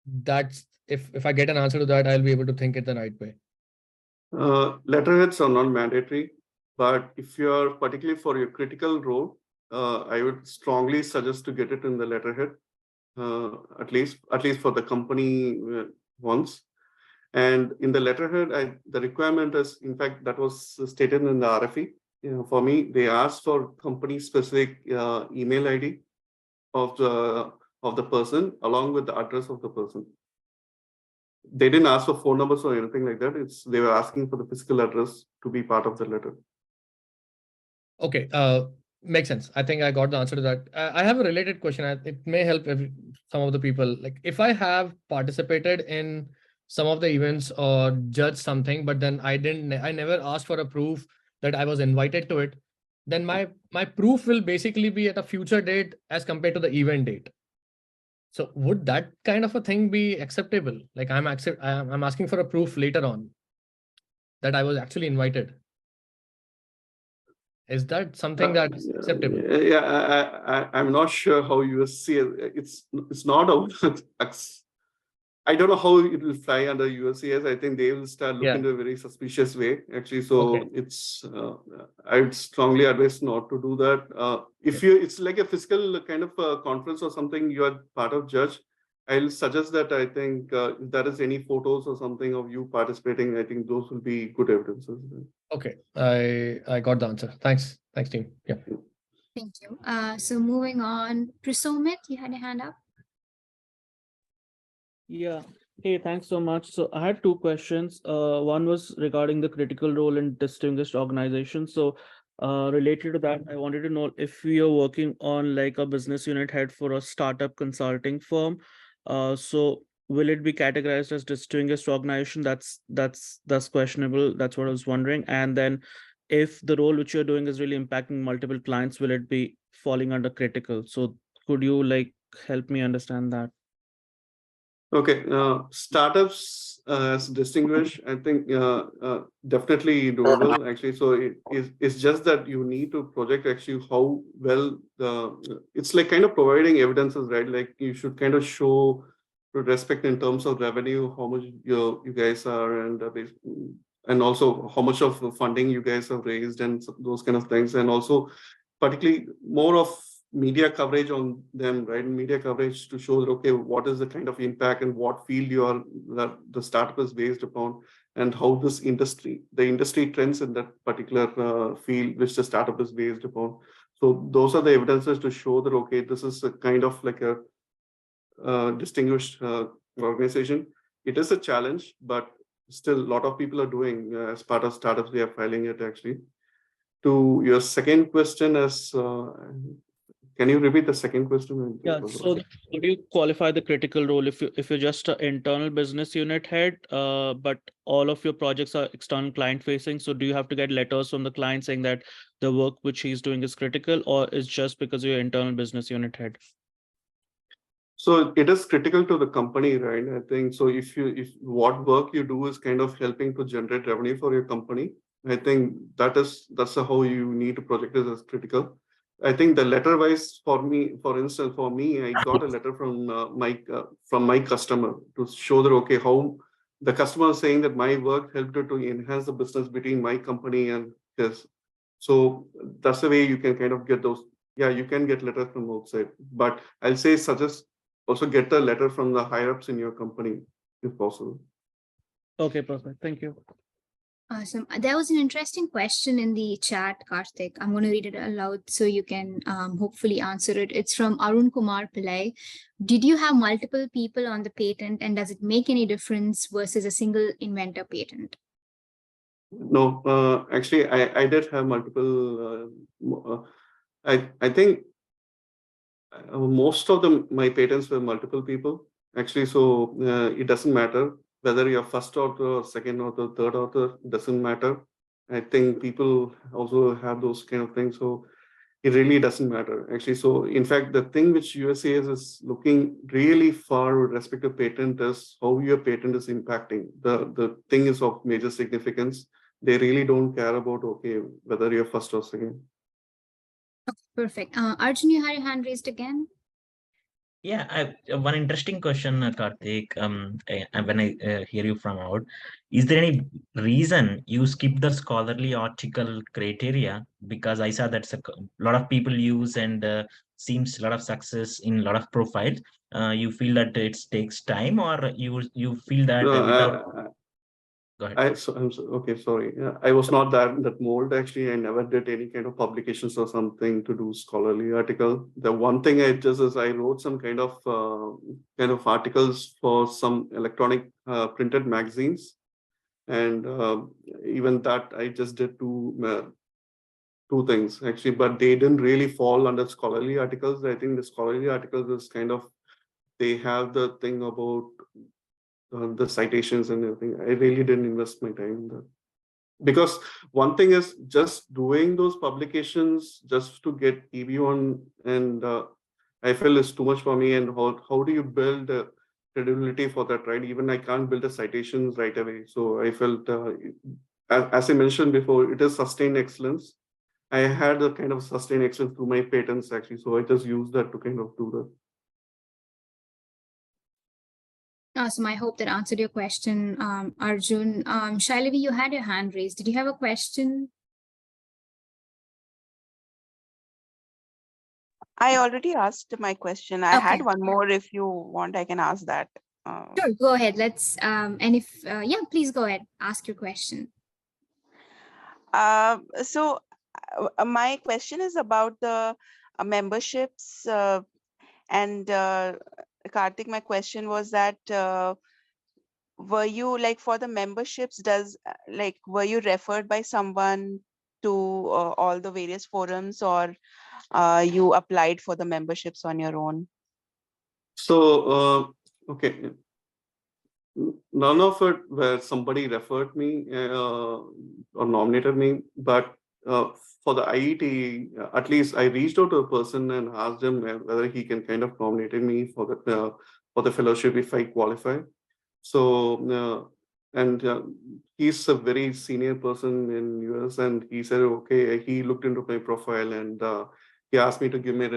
I: that's if I get an answer to that, I'll be able to think it the right way.
A: Letterheads are not mandatory, but if you are particularly for your critical role, I would strongly suggest to get it in the letterhead, at least for the company ones. And in the letterhead, the requirement is, in fact, that was stated in the RFE. For me, they asked for company-specific email ID of the person along with the address of the person. They didn't ask for phone numbers or anything like that. They were asking for the physical address to be part of the letter.
I: Okay, makes sense. I think I got the answer to that. I have a related question. It may help some of the people. Like if I have participated in some of the events or judged something, but then I never asked for a proof that I was invited to it, then my proof will basically be at a future date as compared to the event date. So would that kind of a thing be acceptable? Like I'm asking for a proof later on that I was actually invited. Is that something that's acceptable?
A: Yeah, I'm not sure how you see it. It's not a. I don't know how it will fly under USCS. I think they will start looking in a very suspicious way, actually. So it's I would strongly advise not to do that. If it's like a physical kind of a conference or something, you are part of judge. I'll suggest that I think if there is any photos or something of you participating, I think those will be good evidences.
I: Okay, I got the answer. Thanks, team. Yeah.
B: Thank you. So moving on, Prasomit, you had a hand up.
J: Yeah. Hey, thanks so much. So I had two questions. One was regarding the critical role in distinguished organizations. So related to that, I wanted to know if we are working on like a business unit head for a startup consulting firm. So will it be categorized as distinguished organization? That's questionable. That's what I was wondering. And then if the role which you're doing is really impacting multiple clients, will it be falling under critical? So could you like help me understand that?
A: Okay, startups as distinguished, I think definitely doable actually. So it's just that you need to project actually how well it's like kind of providing evidences, right? Like you should kind of show respect in terms of revenue, how much you guys are, and also how much of funding you guys have raised and those kind of things, and also particularly more of media coverage on them, right? Media coverage to show that, okay, what is the kind of impact and what field the startup is based upon, and how this the industry trends in that particular field which the startup is based upon. So those are the evidences to show that, okay, this is a kind of like a distinguished organization. It is a challenge, but still a lot of people are doing as part of startups, they are filing it actually. To your second question is, can you repeat the second question?
J: Yeah, so how do you qualify the critical role if you're just an internal business unit head, but all of your projects are external client facing? So do you have to get letters from the client saying that the work which he's doing is critical, or is just because you're internal business unit head?
A: So it is critical to the company, right? I think so. If what work you do is kind of helping to generate revenue for your company, I think that's how you need to project it as critical. I think the letter wise for me, for instance, for me, I got a letter from my customer to show that, okay, how the customer is saying that my work helped to enhance the business between my company and his. So that's the way you can kind of get those. Yeah, you can get letters from outside, but I'll say suggest also get a letter from the higher ups in your company if possible.
J: Okay, perfect. Thank you.
B: Awesome. There was an interesting question in the chat, Karthik. I'm going to read it aloud so you can hopefully answer it. It's from Arun Kumar Pillai. Did you have multiple people on the patent, and does it make any difference versus a single inventor patent?
A: No, actually, I did have multiple. I think most of my patents were multiple people actually. So it doesn't matter whether you're first author, second author, third author. Doesn't matter. I think people also have those kind of things. So it really doesn't matter actually. So in fact, the thing which USA is looking really far with respect to patent is how your patent is impacting. The thing is of major significance. They really don't care about, okay, whether you're first or second.
B: Okay, perfect. Arjun, you had your hand raised again.
E: Yeah, one interesting question, Karthik. When I hear you from out, is there any reason you skip the scholarly article criteria? Because I saw that's a lot of people use and seems a lot of success in a lot of profiles. You feel that it takes time, or you feel that
A: No,
E: without. Go ahead.
A: Okay, sorry. Yeah, I was not that mold actually. I never did any kind of publications or something to do scholarly article. The one thing I just is I wrote some kind of articles for some electronic printed magazines, and even that I just did two things actually, but they didn't really fall under scholarly articles. I think the scholarly articles is kind of, they have the thing about the citations and everything. I really didn't invest my time in that. Because one thing is just doing those publications just to get EB1, and I feel is too much for me. And how do you build credibility for that, right? Even I can't build the citations right away. So I felt, as I mentioned before, it is sustained excellence. I had a kind of sustained excellence through my patents actually. So I just used that to kind of do that.
B: Awesome. I hope that answered your question, Arjun. Shailavi, you had your hand raised. Did you have a question?
F: I already asked my question. I had
B: Okay.
F: one more. If you want, I can ask that.
B: Sure, go ahead. Let's, and if, yeah, please go ahead. Ask your question.
F: So my question is about the memberships, and Karthik, my question was that were you like for the memberships, were you referred by someone to all the various forums, or you applied for the memberships on your own?
A: So okay, none of it where somebody referred me or nominated me, but for the IET, at least I reached out to a person and asked him whether he can kind of nominate me for the fellowship if I qualify. So and he's a very senior person in US, and he said, okay, he looked into my profile, and he asked me to give me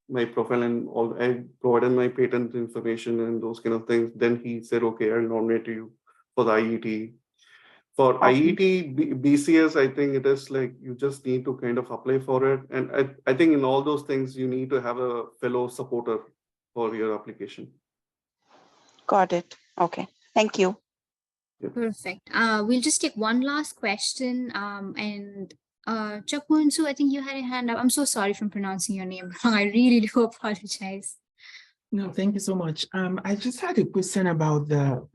A: my profile, and all. I provided my patent information and those kind of things. Then he said, okay, I'll nominate you for the IET. For
F: Okay.
A: IET, BCS, I think it is like you just need to kind of apply for it. And I think in all those things, you need to have a fellow supporter for your application.
F: Got it. Okay. Thank you.
B: Perfect. We'll just take one last question. And Chakmunsu, I think you had a hand up. I'm so sorry for pronouncing your name wrong. I really do apologize.
G: No, thank you so much. I just had a question about the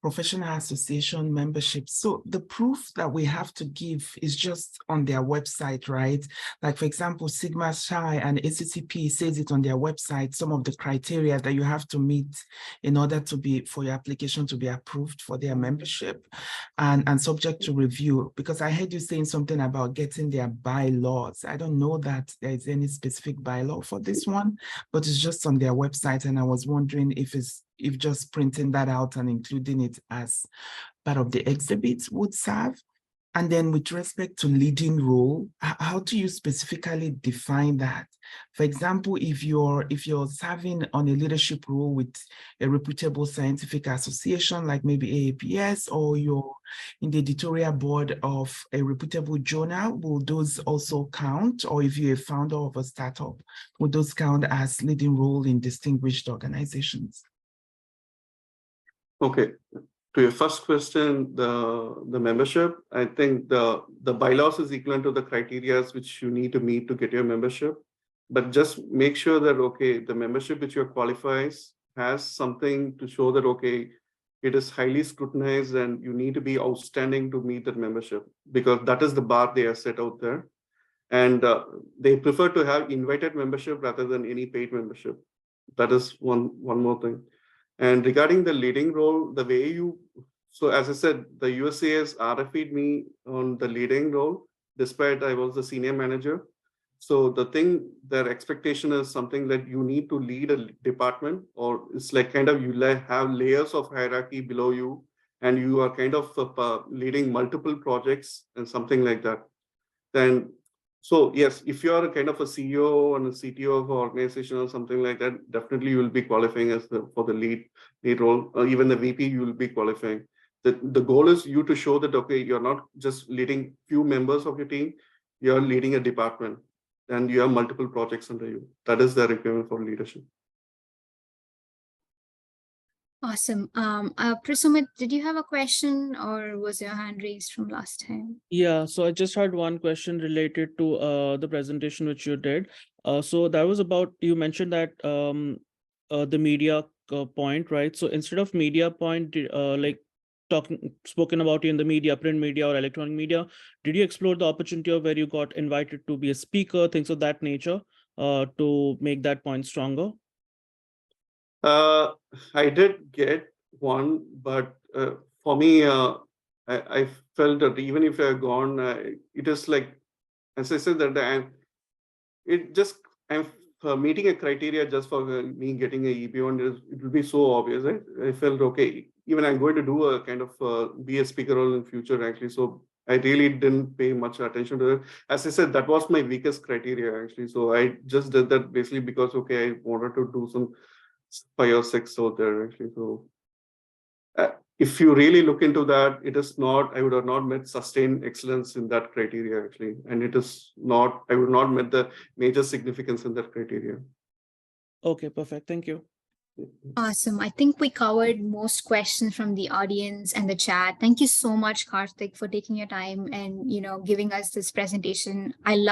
G: professional association membership. So the proof that we have to give is just on their website, right? Like, for example, Sigma Chi and ACCP says it on their website, some of the criteria that you have to meet in order to be, for your application to be approved for their membership and subject to review. Because I heard you saying something about getting their bylaws. I don't know that there is any specific bylaw for this one, but it's just on their website. And I was wondering if just printing that out and including it as part of the exhibit would serve. And then with respect to leading role, how do you specifically define that? For example, if you're serving on a leadership role with a reputable scientific association, like maybe AAPS, or you're in the editorial board of a reputable journal, will those also count? Or if you're a founder of a startup, will those count as leading role in distinguished organizations?
A: Okay. To your first question, the membership, I think the bylaws is equivalent to the criteria which you need to meet to get your membership. But just make sure that, okay, the membership which you qualifies has something to show that, okay, it is highly scrutinized and you need to be outstanding to meet that membership, because that is the bar they are set out there. And they prefer to have invited membership rather than any paid membership. That is one more thing. And regarding the leading role, the way so as I said, the USCIS RFE'd me on the leading role, despite I was the senior manager. So the thing, their expectation is something that you need to lead a department, or it's like kind of you have layers of hierarchy below you, and you are kind of leading multiple projects and something like that. Then, so yes, if you are a kind of a CEO and a CTO of an organization or something like that, definitely you will be qualifying as for the lead role, or even the VP, you will be qualifying. The goal is you to show that, okay, you're not just leading few members of your team, you're leading a department and you have multiple projects under you. That is the requirement for leadership.
B: Awesome. Prasumit, did you have a question or was your hand raised from last time?
J: Yeah, so I just had one question related to the presentation which you did. So that was about, you mentioned that the media point, right? So instead of media point, like spoken about in the media, print media or electronic media, did you explore the opportunity of where you got invited to be a speaker, things of that nature, to make that point stronger?
A: I did get one, but for me, I felt that even if I had gone, it is like, as I said, that I'm meeting a criteria just for me getting a EB1. It will be so obvious. Right? I felt, okay, even I'm going to do a kind of be a speaker role in future, actually. So I really didn't pay much attention to it. As I said, that was my weakest criteria, actually. So I just did that basically because, okay, I wanted to do some 5 or 6 out there, actually. So if you really look into that, it is not, I would have not met sustained excellence in that criteria, actually. And it is not, I would not met the major significance in that criteria.
J: Okay, perfect. Thank you.
B: Awesome. I think we covered most questions from the audience and the chat. Thank you so much, Karthik, for taking your time and, giving us this presentation. I love